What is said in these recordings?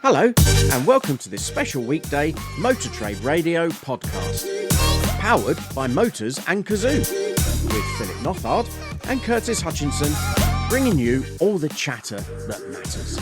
Hello, and welcome to this special weekday Motor Trade Radio podcast, powered by Motors and Cazoo, with Philip Nothard and Curtis Hutchinson, bringing you all the chatter that matters.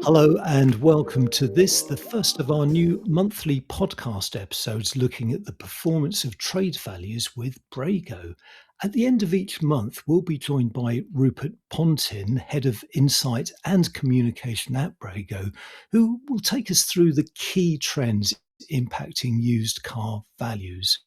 Hello and welcome to this, the first of our new monthly podcast episodes looking at the performance of trade values with Brego. At the end of each month, we'll be joined by Rupert Pontin, Head of Insight and Communication at Brego, who will take us through the key trends impacting used car values.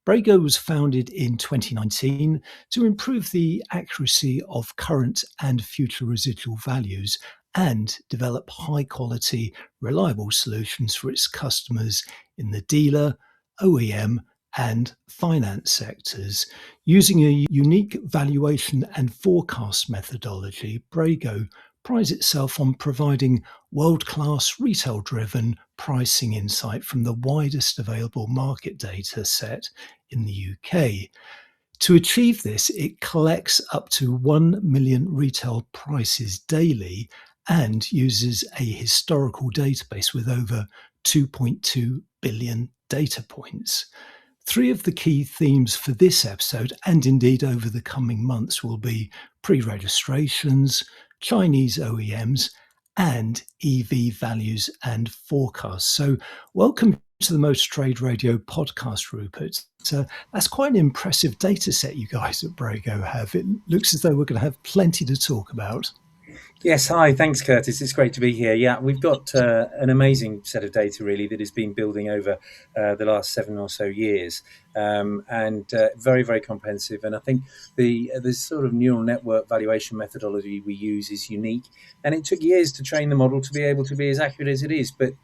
Brego was founded in 2019 to improve the accuracy of current and future residual values and develop high-quality, reliable solutions for its customers in the dealer, OEM, and finance sectors. Using a unique valuation and forecast methodology, Brego prides itself on providing world-class retail-driven pricing insight from the widest available market data set in the UK. To achieve this, it collects up to 1 million retail prices daily and uses a historical database with over 2.2 billion data points. Three of the key themes for this episode, and indeed over the coming months, will be pre-registrations, Chinese OEMs, and EV values and forecasts. So welcome to the Motor Trade Radio podcast, Rupert. That's quite an impressive data set you guys at Brego have. It looks as though we're going to have plenty to talk about. Yes, hi. Thanks, Curtis. It's great to be here. Yeah, we've got an amazing set of data, really, that has been building over the last 7 or so years, and very, very comprehensive. And I think the sort of neural network valuation methodology we use is unique. And it took years to train the model to be able to be as accurate as it is. But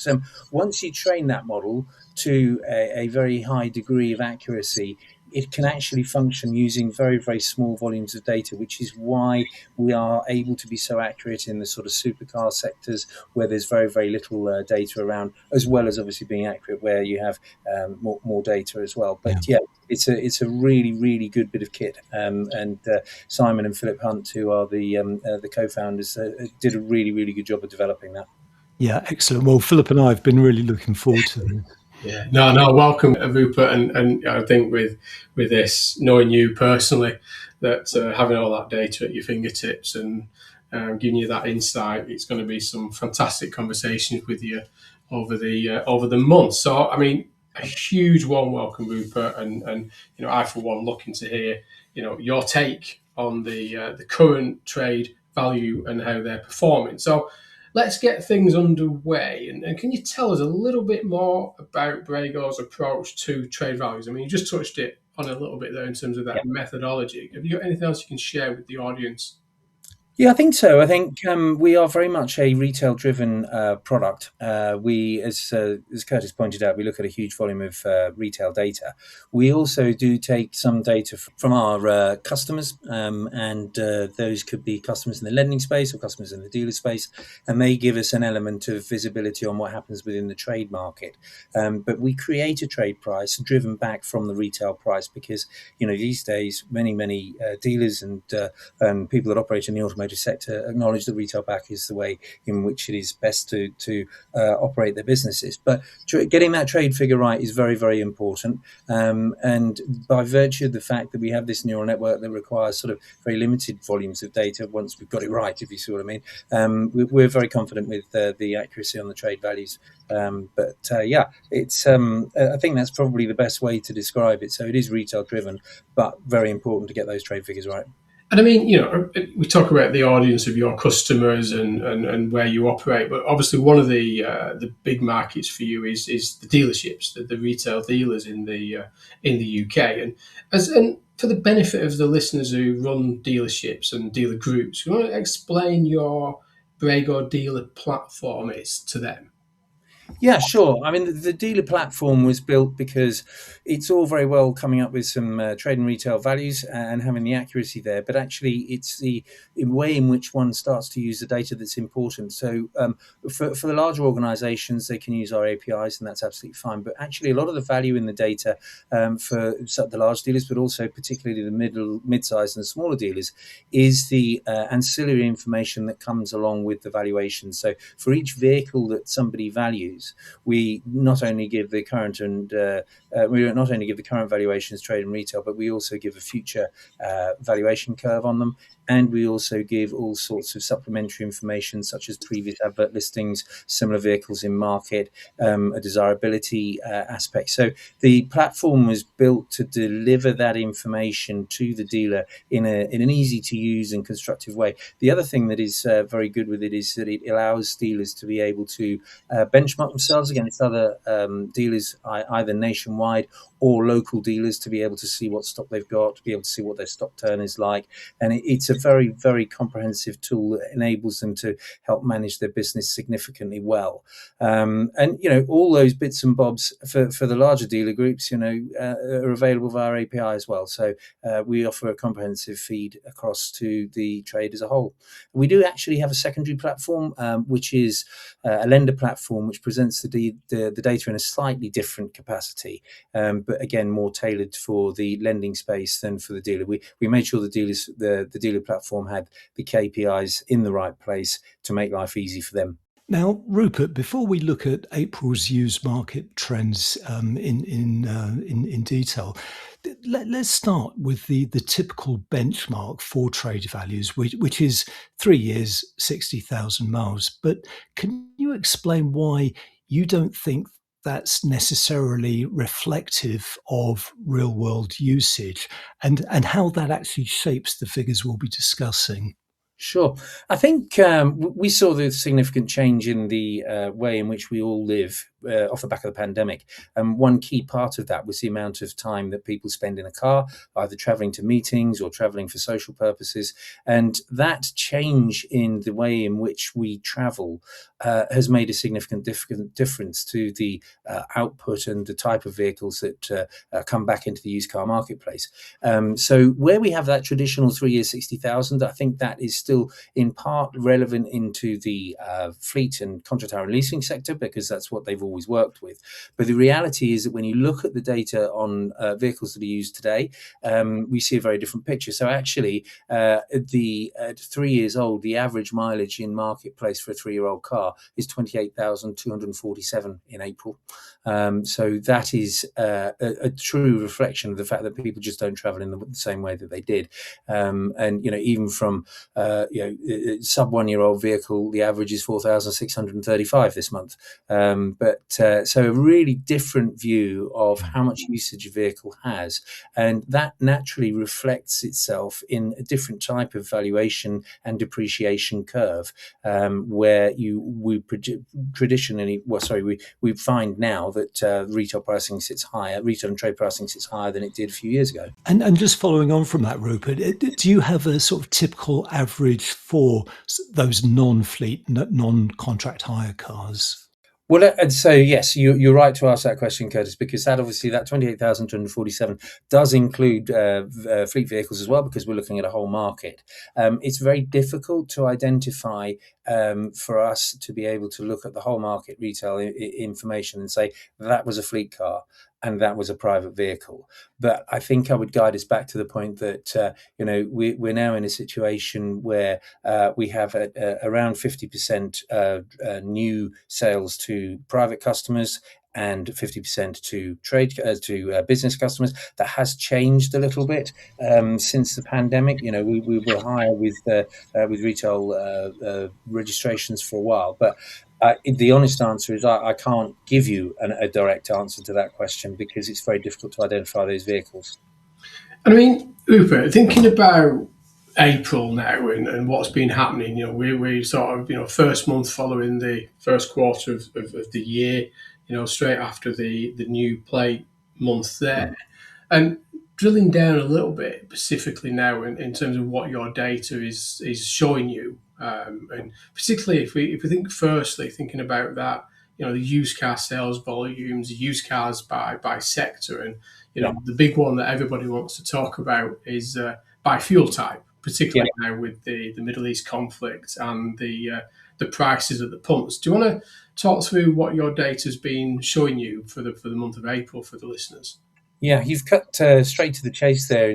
once you train that model to a very high degree of accuracy, it can actually function using very, very small volumes of data, which is why we are able to be so accurate in the sort of supercar sectors where there's very, very little data around, as well as obviously being accurate where you have more data as well. But yeah, it's a really, really good bit of kit. And Simon and Philip Hunt, who are the co-founders, did a really, really good job of developing that. Yeah, excellent. Well, Philip and I have been really looking forward to this. Yeah, no, welcome, Rupert, and I think with this, knowing you personally, that having all that data at your fingertips and giving you that insight, it's going to be some fantastic conversations with you over the months. So, I mean, a huge warm welcome, Rupert, and I for one looking to hear your take on the current trade value and how they're performing. So, let's get things underway. And can you tell us a little bit more about Brego's approach to trade values? I mean, you just touched it on a little bit there in terms of that methodology. Have you got anything else you can share with the audience? Yeah, I think so. I think we are very much a retail-driven product. We, as Curtis pointed out, we look at a huge volume of retail data. We also do take some data from our customers, and those could be customers in the lending space or customers in the dealer space, and they give us an element of visibility on what happens within the trade market. But we create a trade price driven back from the retail price because, these days, many dealers and people that operate in the automotive sector acknowledge that retail back is the way in which it is best to operate their businesses. But getting that trade figure right is very, very important. And by virtue of the fact that we have this neural network that requires sort of very limited volumes of data, once we've got it right, if you see what I mean, we're very confident with the accuracy on the trade values. It's I think that's probably the best way to describe it. So it is retail driven, but very important to get those trade figures right. And I mean, we talk about the audience of your customers and where you operate, but obviously one of the big markets for you is the dealerships, the retail dealers in the UK. And for the benefit of the listeners who run dealerships and dealer groups, you want to explain your Brego dealer platform is to them? Yeah, sure. I mean, the dealer platform was built because it's all very well coming up with some trade and retail values and having the accuracy there, but actually, it's the way in which one starts to use the data that's important. So, for the larger organisations, they can use our APIs, and that's absolutely fine. But actually, a lot of the value in the data for the large dealers, but also particularly the mid-sized and smaller dealers, is the ancillary information that comes along with the valuation. So, for each vehicle that somebody values, we not only give the current valuations, trade and retail, but we also give a future valuation curve on them. And we also give all sorts of supplementary information, such as previous advert listings, similar vehicles in market, a desirability aspect. So the platform was built to deliver that information to the dealer in an easy to use and constructive way. The other thing that is very good with it is that it allows dealers to be able to benchmark themselves against other dealers, either nationwide or local dealers, to be able to see what stock they've got, to be able to see what their stock turn is like. And it's a very, very comprehensive tool that enables them to help manage their business significantly well. And, all those bits and bobs for the larger dealer groups, are available via our API as well. So we offer a comprehensive feed across to the trade as a whole. We do actually have a secondary platform, which is a lender platform, which presents the data in a slightly different capacity, but again, more tailored for the lending space than for the dealer. We made sure the dealer platform had the KPIs in the right place to make life easy for them. Now, Rupert, before we look at April's used market trends in detail, let's start with the typical benchmark for trade values, which is 3 years, 60,000 miles. But can you explain why you don't think that's necessarily reflective of real world usage and how that actually shapes the figures we'll be discussing? Sure. I think we saw the significant change in the way in which we all live off the back of the pandemic. And one key part of that was the amount of time that people spend in a car, either traveling to meetings or traveling for social purposes. And that change in the way in which we travel has made a significant difference to the output and the type of vehicles that come back into the used car marketplace. So where we have that traditional 3 years, 60,000, I think that is still in part relevant into the fleet and contract hire and leasing sector, because that's what they've always worked with. But the reality is that when you look at the data on vehicles that are used today, we see a very different picture. So actually, at 3 years old, the average mileage in marketplace for a 3-year-old car is 28,247 in April. So that is a true reflection of the fact that people just don't travel in the same way that they did. And even from sub 1-year-old vehicle, the average is 4,635 this month. So a really different view of how much usage a vehicle has, and that naturally reflects itself in a different type of valuation and depreciation curve, where we find now that retail pricing sits higher, retail and trade pricing sits higher than it did a few years ago. And just following on from that, Rupert, do you have a sort of typical average for those non-fleet, non-contract hire cars? Well, and so yes, you're right to ask that question, Curtis, because that 28,247 does include fleet vehicles as well, because we're looking at a whole market. It's very difficult to identify for us to be able to look at the whole market retail information and say that was a fleet car and that was a private vehicle. But I think I would guide us back to the point that we're now in a situation where we have around 50% new sales to private customers and 50% to trade to business customers. That has changed a little bit since the pandemic. We were higher with retail registrations for a while, but the honest answer is I can't give you a direct answer to that question, because it's very difficult to identify those vehicles. And I mean, Rupert, thinking about April now and what's been happening, we sort of, first month following the first quarter of the year, straight after the new plate month there. And drilling down a little bit specifically now in terms of what your data is showing you, and particularly if we think firstly, thinking about that the used car sales volumes, used cars by sector, and Yeah. the big one that everybody wants to talk about is by fuel type, particularly now with the Middle East conflict and the prices at the pumps. Do you want to talk through what your data's been showing you for the month of April for the listeners? Yeah, you've cut straight to the chase there.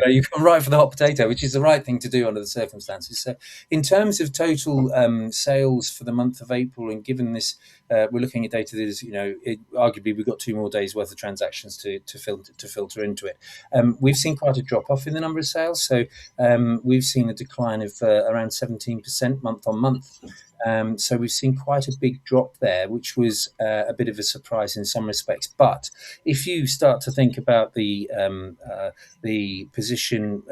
You've gone right for the hot potato, which is the right thing to do under the circumstances. So, in terms of total sales for the month of April, and given this, we're looking at data that is, arguably we've got 2 more days worth of transactions to filter into it. We've seen quite a drop off in the number of sales. So, we've seen a decline of around 17% month on month. So we've seen quite a big drop there, which was a bit of a surprise in some respects. But if you start to think about the position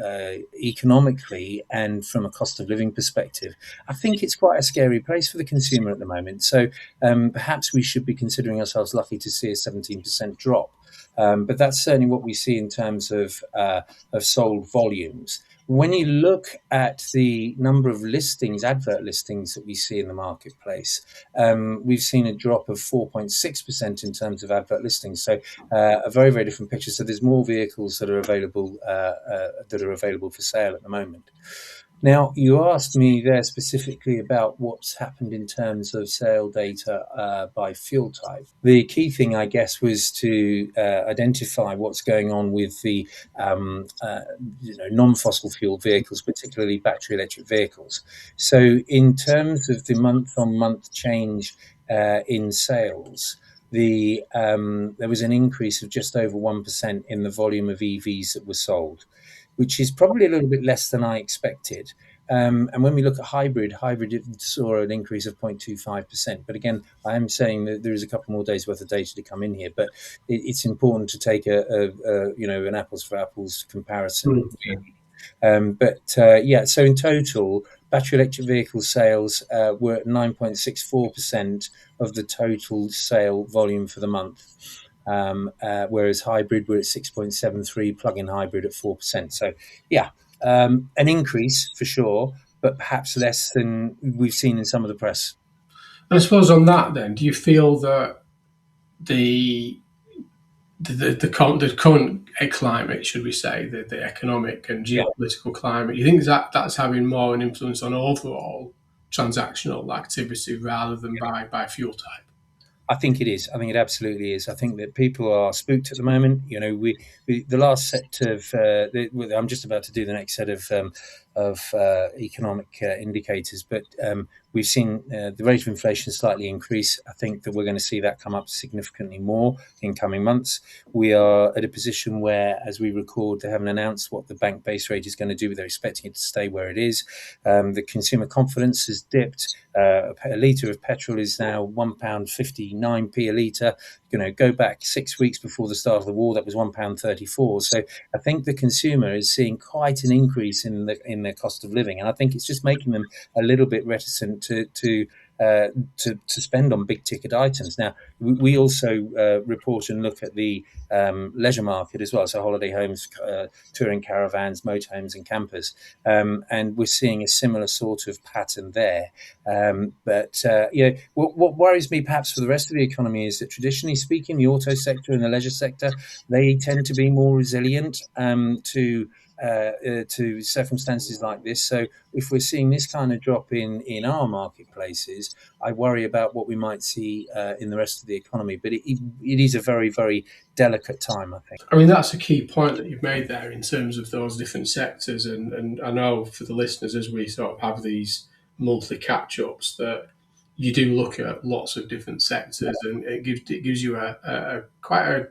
economically and from a cost of living perspective, I think it's quite a scary place for the consumer at the moment. So perhaps we should be considering ourselves lucky to see a 17% drop. But that's certainly what we see in terms of sold volumes. When you look at the number of listings, advert listings that we see in the marketplace, we've seen a drop of 4.6% in terms of advert listings. So a very, very different picture. So there's more vehicles that are available for sale at the moment. Now, you asked me there specifically about what's happened in terms of sale data by fuel type. The key thing, I guess, was to identify what's going on with the non-fossil fuel vehicles, particularly battery electric vehicles. So in terms of the month-on-month change in sales, there was an increase of just over 1% in the volume of EVs that were sold, which is probably a little bit less than I expected. And when we look at hybrid saw an increase of 0.25%. But again, I am saying that there is a couple more days worth of data to come in here. But it's important to take an apples for apples comparison. So in total, battery electric vehicle sales were at 9.64% of the total sale volume for the month. Whereas hybrid were at 6.73, plug-in hybrid at 4%. So, an increase for sure, but perhaps less than we've seen in some of the press. And I suppose on that, then, do you feel that the current climate, should we say, the economic and geopolitical climate, you think that's having more an influence on overall transactional activity rather than by fuel type? I think it is. I think it absolutely is. I think that people are spooked at the moment. The last set of I'm just about to do the next set of economic indicators, but we've seen the rate of inflation slightly increase. I think that we're going to see that come up significantly more in coming months. We are at a position where, as we record, they haven't announced what the bank base rate is going to do, but they're expecting it to stay where it is. The consumer confidence has dipped. A litre of petrol is now £1.59p a litre. Go back 6 weeks before the start of the war, that was £1.34. So I think the consumer is seeing quite an increase in their cost of living, and I think it's just making them a little bit reticent to spend on big ticket items. Now, we also report and look at the leisure market as well, so holiday homes, touring caravans, motorhomes and campers, and we're seeing a similar sort of pattern there. What worries me perhaps for the rest of the economy is that, traditionally speaking, the auto sector and the leisure sector, they tend to be more resilient to circumstances like this. So if we're seeing this kind of drop in our marketplaces, I worry about what we might see in the rest of the economy. But it is a very, very delicate time, I think. I mean, that's a key point that you've made there in terms of those different sectors. And I know for the listeners, as we sort of have these monthly catch-ups, that you do look at lots of different sectors, and it gives you a quite a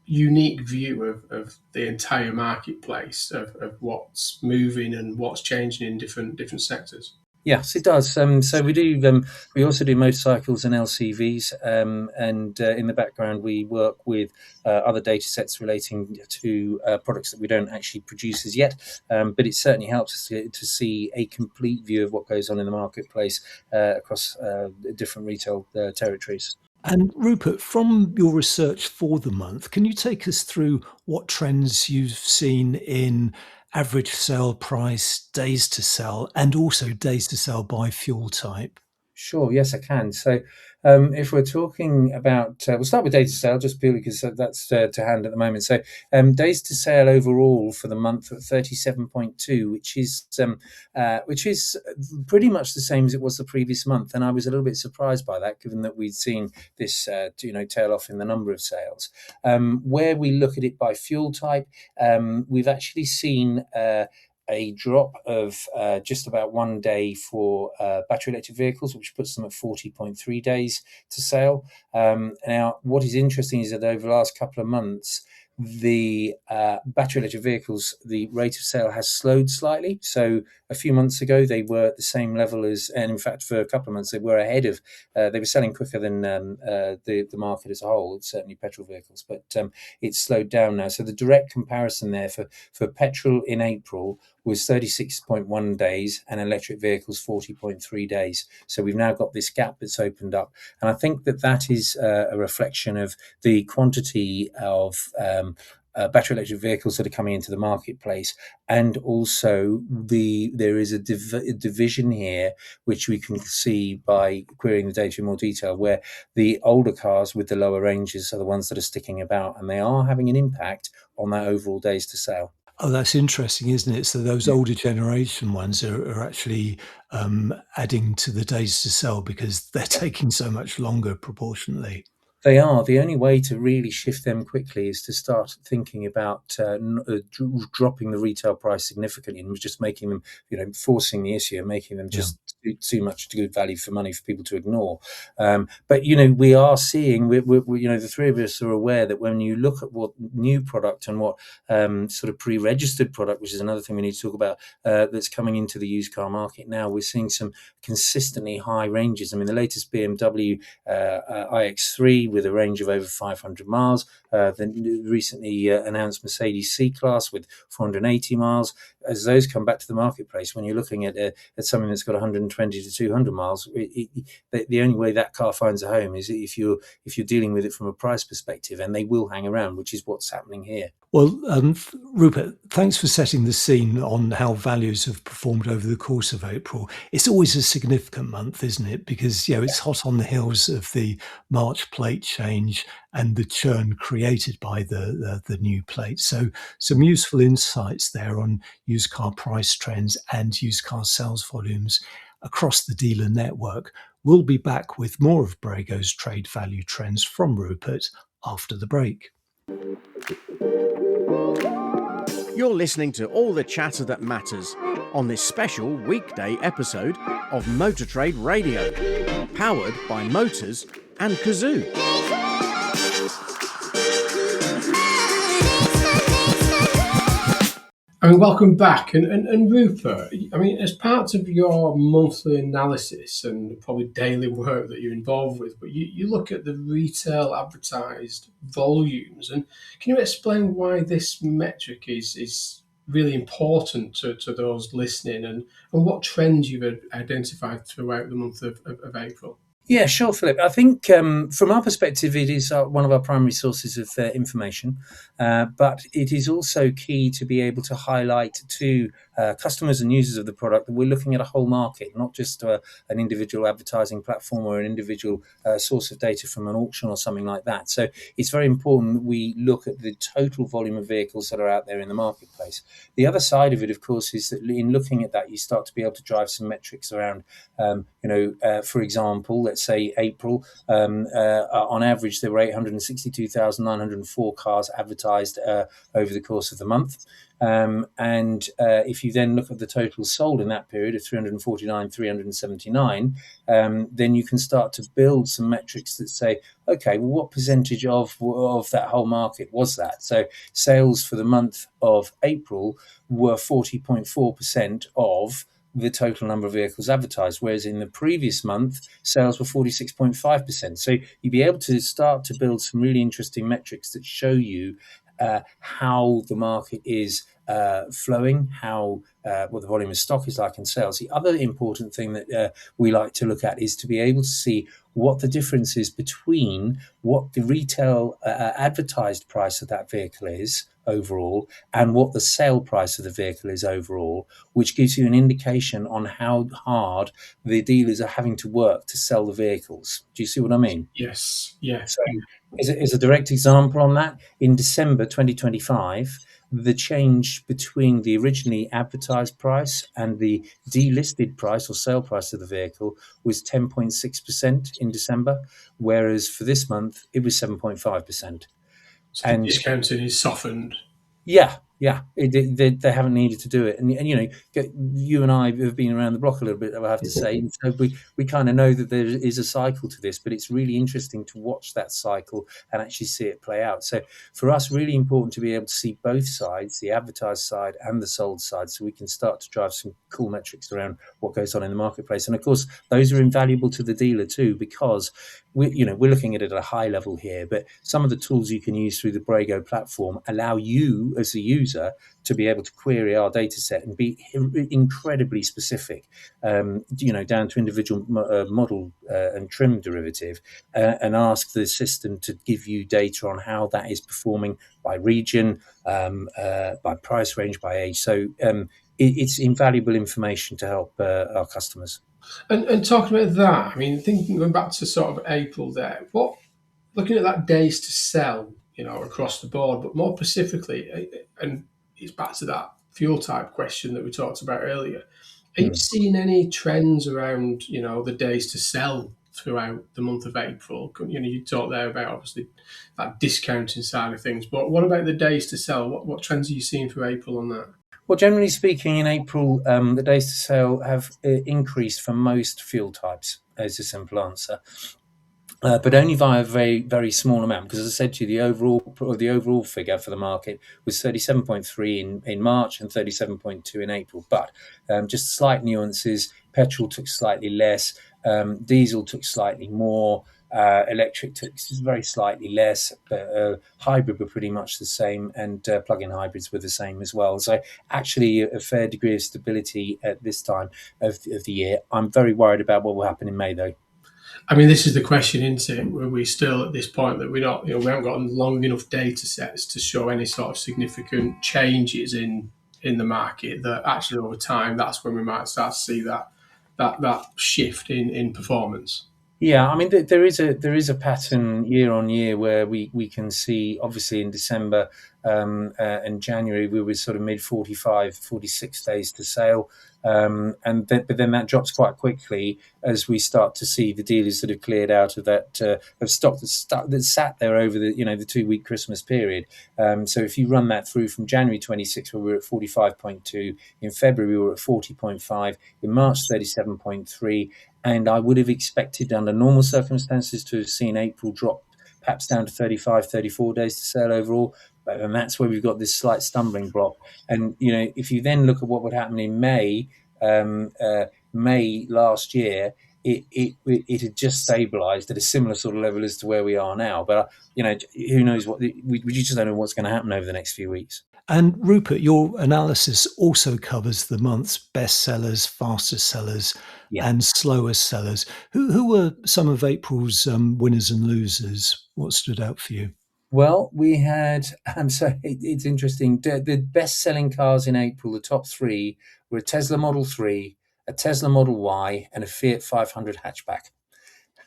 unique view of the entire marketplace of what's moving and what's changing in different sectors. Yes, it does. So we do. We also do motorcycles and LCVs, and in the background we work with other data sets relating to products that we don't actually produce as yet. But it certainly helps us to see a complete view of what goes on in the marketplace across different retail territories. And Rupert, from your research for the month, can you take us through what trends you've seen in average sale price, days to sell, and also days to sell by fuel type? Sure. Yes, I can. So, if we're talking about, we'll start with days to sale, just purely because that's to hand at the moment. So, days to sale overall for the month at 37.2, which is pretty much the same as it was the previous month. And I was a little bit surprised by that, given that we'd seen this, tail off in the number of sales. Where we look at it by fuel type, we've actually seen a drop of just about 1 day for battery electric vehicles, which puts them at 40.3 days to sale. Now, what is interesting is that over the last couple of months, the battery electric vehicles, the rate of sale has slowed slightly. So a few months ago, they were at the same level as, and in fact, for a couple of months, they were ahead of, they were selling quicker than the market as a whole, certainly petrol vehicles, but it's slowed down now. So the direct comparison there for petrol in April was 36.1 days and electric vehicles 40.3 days. So we've now got this gap that's opened up. And I think that is a reflection of the quantity of battery electric vehicles that are coming into the marketplace, and also there is a division here, which we can see by querying the data in more detail, where the older cars with the lower ranges are the ones that are sticking about, and they are having an impact on that overall days to sale. Oh, that's interesting, isn't it? So those older generation ones are actually adding to the days to sell because they're taking so much longer proportionately. They are. The only way to really shift them quickly is to start thinking about dropping the retail price significantly and just making them, forcing the issue and making them just too much good value for money for people to ignore. But we are seeing, the three of us are aware that when you look at what new product and what sort of pre-registered product, which is another thing we need to talk about, that's coming into the used car market now, we're seeing some consistently high ranges. I mean, the latest BMW iX3 with a range of over 500 miles, the recently announced Mercedes C-Class with 480 miles. As those come back to the marketplace, when you're looking at something that's got 120 to 200 miles, the only way that car finds a home is if you're dealing with it from a price perspective, and they will hang around, which is what's happening here. Well, Rupert, thanks for setting the scene on how values have performed over the course of April. It's always a significant month, isn't it? Because it's hot on the heels of the March plate change and the churn created by the new plate. So some useful insights there on used car price trends and used car sales volumes across the dealer network. We'll be back with more of Brego's trade value trends from Rupert after the break. You're listening to all the chatter that matters on this special weekday episode of Motor Trade Radio, powered by Motors and Cazoo. Welcome back. And Rupert, as part of your monthly analysis and probably daily work that you're involved with, but you look at the retail advertised volumes, and can you explain why this metric is really important to those listening, and what trends you've identified throughout the month of April? Yeah, sure, Philip. I think from our perspective, it is one of our primary sources of information, but it is also key to be able to highlight to customers and users of the product that we're looking at a whole market, not just an individual advertising platform or an individual source of data from an auction or something like that. So it's very important that we look at the total volume of vehicles that are out there in the marketplace. The other side of it, of course, is that in looking at that, you start to be able to drive some metrics around, for example, let's say April, on average, there were 862,904 cars advertised over the course of the month. And if you then look at the total sold in that period of 349,379, then you can start to build some metrics that say, okay, well, what percentage of that whole market was that? So sales for the month of April were 40.4% of the total number of vehicles advertised, whereas in the previous month, sales were 46.5%. So you'd be able to start to build some really interesting metrics that show you how the market is flowing, what the volume of stock is like in sales. The other important thing that we like to look at is to be able to see what the difference is between what the retail advertised price of that vehicle is overall and what the sale price of the vehicle is overall, which gives you an indication on how hard the dealers are having to work to sell the vehicles. Do you see what I mean? Yes. Yeah. So, as a direct example on that, in December 2025, the change between the originally advertised price and the delisted price or sale price of the vehicle was 10.6% in December, whereas for this month it was 7.5%. So the And discounting is softened. yeah, they haven't needed to do it, and you know, you and I have been around the block a little bit, I have to say, and so we kind of know that there is a cycle to this, but it's really interesting to watch that cycle and actually see it play out. So for us, really important to be able to see both sides, the advertised side and the sold side, so we can start to drive some cool metrics around what goes on in the marketplace. And of course, those are invaluable to the dealer too, because we're looking at it at a high level here, but some of the tools you can use through the Brego platform allow you as a user to be able to query our data set and be incredibly specific, down to individual model and trim derivative, and ask the system to give you data on how that is performing by region, by price range, by age. So it's invaluable information to help our customers. And talking about that, I mean, thinking going back to sort of April there, looking at that days to sell, across the board, but more specifically, and it's back to that fuel type question that we talked about earlier. Are you seeing any trends around, the days to sell throughout the month of April? You talked there about obviously that discounting side of things, but what about the days to sell? What trends are you seeing through April on that? Well, generally speaking, in April, the days to sale have increased for most fuel types, is a simple answer. But only via a very, very small amount, because as I said to you, the overall figure for the market was 37.3 in March and 37.2 in April. But just slight nuances. Petrol took slightly less, diesel took slightly more, electric took very slightly less, but hybrid were pretty much the same, and plug-in hybrids were the same as well. So actually a fair degree of stability at this time of the year. I'm very worried about what will happen in May, though. I mean, this is the question, isn't it? Where we still at this point that we're not, we haven't got long enough data sets to show any sort of significant changes in the market. That actually over time, that's when we might start to see that shift in performance. Yeah, I mean, there is a pattern year on year where we can see, obviously in December and January, we were sort of mid 45, 46 days to sale. But then that drops quite quickly as we start to see the dealers that have cleared out of that of stock that sat there over the 2-week Christmas period. So if you run that through from January 26, where we were at 45.2, in February we were at 40.5, in March 37.3, and I would have expected under normal circumstances to have seen April drop perhaps down to 35, 34 days to sell overall. And that's where we've got this slight stumbling block. And, if you then look at what would happen in May, May last year, it had just stabilized at a similar sort of level as to where we are now. But, who knows we just don't know what's going to happen over the next few weeks. And Rupert, your analysis also covers the month's best sellers, fastest sellers, and slowest sellers. Who were some of April's winners and losers? What stood out for you? Well, we had, it's interesting. The best-selling cars in April, the top three, were a Tesla Model 3, a Tesla Model Y, and a Fiat 500 hatchback.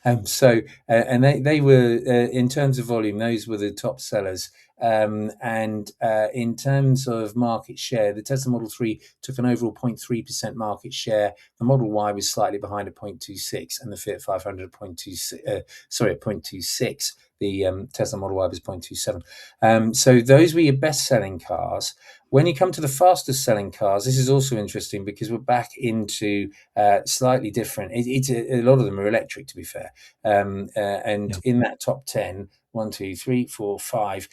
And they were, in terms of volume, those were the top sellers. And in terms of market share, the Tesla Model 3 took an overall 0.3% market share. The Model Y was slightly behind at 0.26, and the Fiat 500 at 0.26. The Tesla Model Y was 0.27. So those were your best-selling cars. When you come to the fastest-selling cars, this is also interesting because we're back into slightly different. A lot of them are electric, to be fair. In that top 10, 1, 2, 3, 4, 5.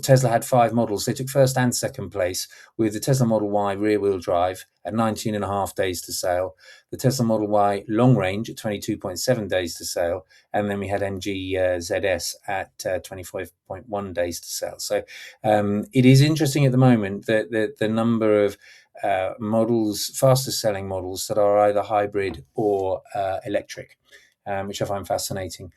Tesla had 5 models. They took first and second place with the Tesla Model Y rear-wheel drive at 19.5 days to sale, the Tesla Model Y long range at 22.7 days to sale, and then we had MG ZS at 25.1 days to sell. So it is interesting at the moment that the number of models, fastest selling models that are either hybrid or electric, which I find fascinating.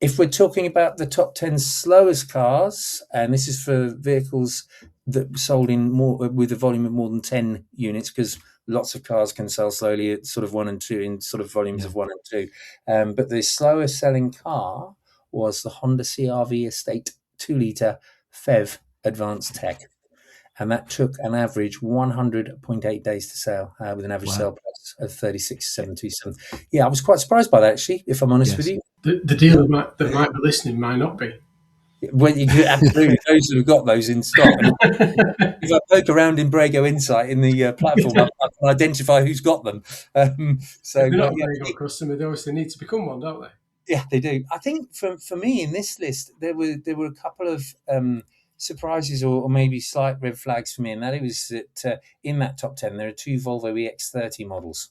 If we're talking about the top 10 slowest cars, and this is for vehicles that sold in more with a volume of more than 10 units, because lots of cars can sell slowly at sort of 1 and 2 in sort of volumes of 1 and 2. But the slowest selling car was the Honda CR-V Estate 2-litre PHEV Advanced Tech. And that took an average 100.8 days to sell, with an average sale price of 36,727. Yeah, I was quite surprised by that, actually, if I'm honest with you. The dealer that might be listening might not be. Well, you could absolutely, those who have got those in stock. If I poke around in Brego Insight in the platform, I can identify who's got them. So they're not a very good customer. They obviously need to become one, don't they? Yeah, they do. I think for me in this list, there were a couple of surprises or maybe slight red flags for me, and that was that in that top 10 there are 2 Volvo EX30 models.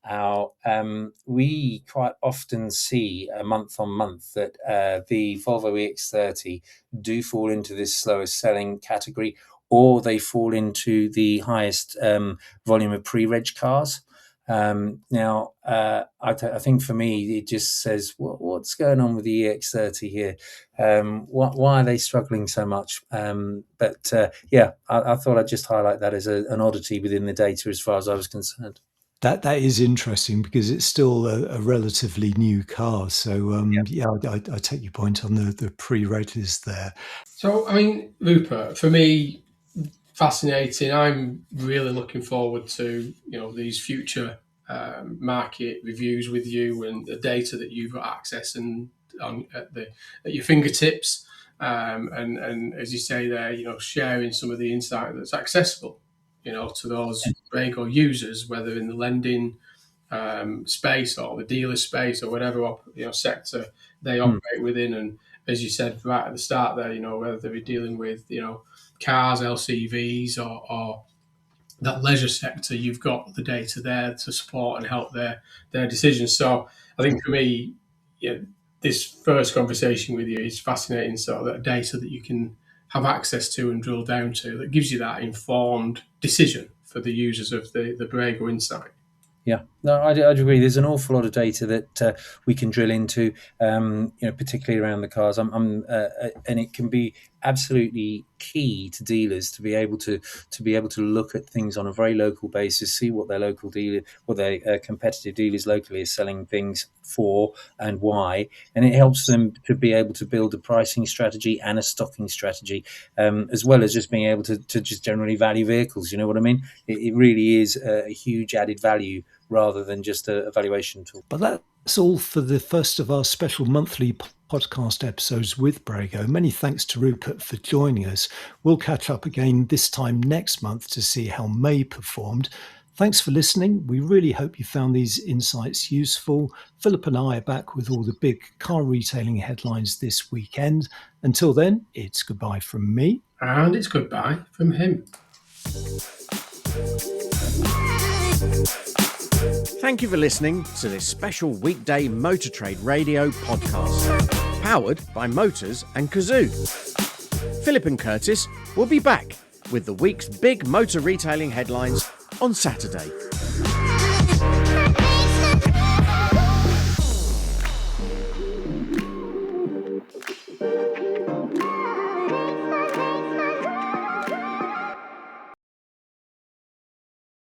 Now, we quite often see month on month that the Volvo EX30 do fall into this slowest selling category, or they fall into the highest volume of pre-reg cars. Now, I think for me, it just says, what's going on with the EX30 here? Why are they struggling so much? But I thought I'd just highlight that as an oddity within the data as far as I was concerned. That is interesting because it's still a relatively new car. So, I take your point on the pre-raters there. So, I mean, Rupert, for me, fascinating. I'm really looking forward to, these future market reviews with you and the data that you've got access and at your fingertips. And as you say there, sharing some of the insight that's accessible, to those Brego users, whether in the lending space or the dealer space or whatever sector they operate within. And as you said right at the start there, whether they're dealing with cars, LCVs, or that leisure sector, you've got the data there to support and help their decisions. So I think for me, this first conversation with you is fascinating. So that data that you can have access to and drill down to, that gives you that informed decision for the users of the Brego Insight. Yeah, no, I'd agree. There's an awful lot of data that we can drill into, particularly around the cars. And it can be absolutely key to dealers to be able to look at things on a very local basis, see what their local dealer, what their competitive dealers locally are selling things for and why, and it helps them to be able to build a pricing strategy and a stocking strategy, as well as just being able to just generally value vehicles. You know what I mean? It really is a huge added value rather than just a valuation tool. But that's all for the first of our special monthly podcast episodes with Brego. Many thanks to Rupert for joining us. We'll catch up again this time next month to see how May performed. Thanks for listening. We really hope you found these insights useful. Philip and I are back with all the big car retailing headlines this weekend. Until then, it's goodbye from me. And it's goodbye from him. Thank you for listening to this special weekday Motor Trade Radio podcast, powered by Motors and Cazoo. Philip and Curtis will be back with the week's big motor retailing headlines on Saturday.